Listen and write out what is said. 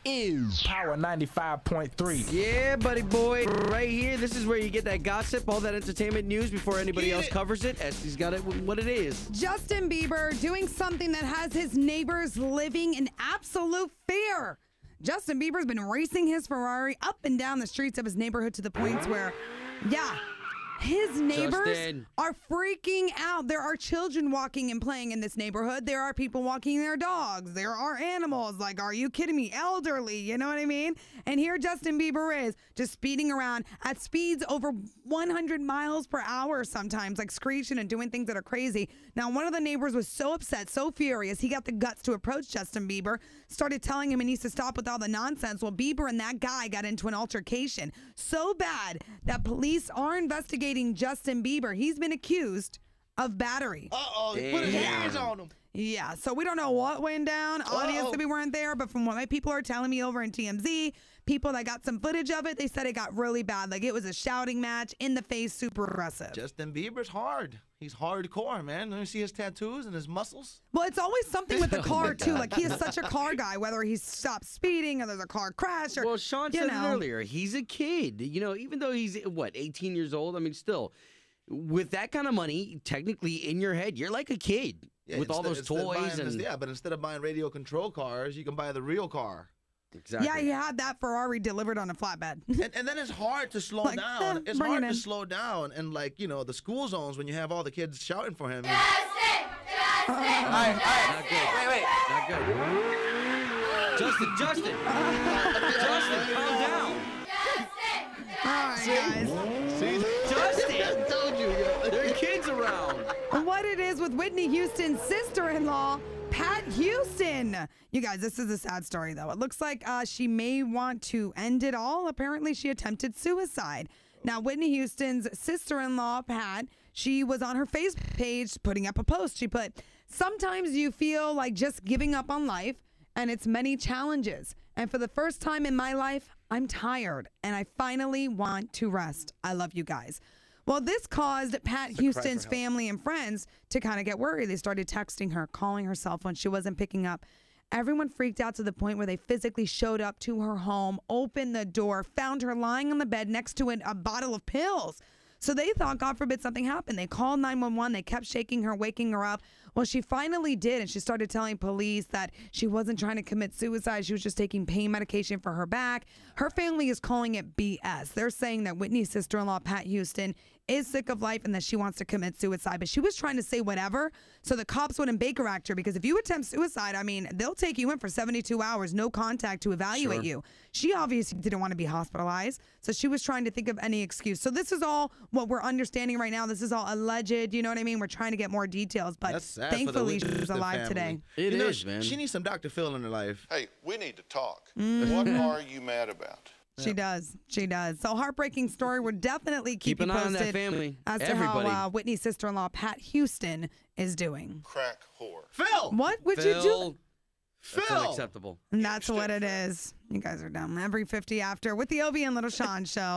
is Power 95.3. Yeah, buddy boy. Right here, this is where you get that gossip, all that entertainment news before anybody else covers it. Estee's got it what it is. Justin Bieber doing something that has his neighbors living in absolute fear. Justin Bieber's been racing his Ferrari up and down the streets of his neighborhood to the points where, his neighbors are freaking out. There are children walking and playing in this neighborhood. There are people walking their dogs. There are animals. Like, are you kidding me? Elderly, you know what I mean? And here Justin Bieber is just speeding around at speeds over 100 miles per hour sometimes, like screeching and doing things that are crazy. Now, one of the neighbors was so upset, so furious, he got the guts to approach Justin Bieber, started telling him he needs to stop with all the nonsense. Well, Bieber and that guy got into an altercation so bad that police are investigating Justin Bieber. He's been accused of battery. Uh-oh, he put his hands on him. Yeah, so we don't know what went down. Obviously, we weren't there, but from what my people are telling me over in TMZ, people that got some footage of it, they said it got really bad. Like, it was a shouting match, in the face, super aggressive. Justin Bieber's hard. He's hardcore, man. Let me see his tattoos and his muscles. Well, it's always something with the car, too. Like, he is such a car guy, whether he stops speeding or there's a car crash or, well, Shawn said it earlier. He's a kid. You know, even though he's, 18 years old? I mean, still, with that kind of money, technically, in your head, you're like a kid. Yeah, with all those toys. But instead of buying radio control cars, you can buy the real car. Exactly. Yeah, he had that Ferrari delivered on a flatbed. And then it's hard to slow down. It's hard to slow down. And, like, the school zones when you have all the kids shouting for him. Justin! All right. Not good. Wait. Not good. Justin, Justin, calm down. Justin! All right, guys. See? Justin! I told you. There are kids around. What it is with Whitney Houston's sister-in-law, Pat Houston. You guys, this is a sad story, though. It looks like she may want to end it all. Apparently, she attempted suicide. Now, Whitney Houston's sister-in-law, Pat, she was on her Facebook page putting up a post. She put, "Sometimes you feel like just giving up on life, and it's many challenges. And for the first time in my life, I'm tired, and I finally want to rest. I love you guys." Well, this caused Pat Houston's family and friends to kind of get worried. They started texting her, calling her cell phone. She wasn't picking up. Everyone freaked out to the point where they physically showed up to her home, opened the door, found her lying on the bed next to a bottle of pills. So they thought, God forbid, something happened. They called 911. They kept shaking her, waking her up. Well, she finally did, and she started telling police that she wasn't trying to commit suicide. She was just taking pain medication for her back. Her family is calling it BS. They're saying that Whitney's sister-in-law, Pat Houston, is sick of life and that she wants to commit suicide. But she was trying to say whatever so the cops wouldn't Baker Act her, because if you attempt suicide, I mean, they'll take you in for 72 hours, no contact to evaluate you. She obviously didn't want to be hospitalized, so she was trying to think of any excuse. So this is all what we're understanding right now. This is all alleged, you know what I mean? We're trying to get more details, but thankfully she's alive today. It is, man. She needs some Dr. Phil in her life. Hey, we need to talk. What are you mad about? She does. She does. So heartbreaking story. We'll definitely keep you an eye posted on that family. as to how Whitney's sister-in-law, Pat Houston, is doing. Crack whore. Phil! What would you do? That's unacceptable. And that's what it is. You guys are dumb. Every 50 after with the Obie and Little Shawn show.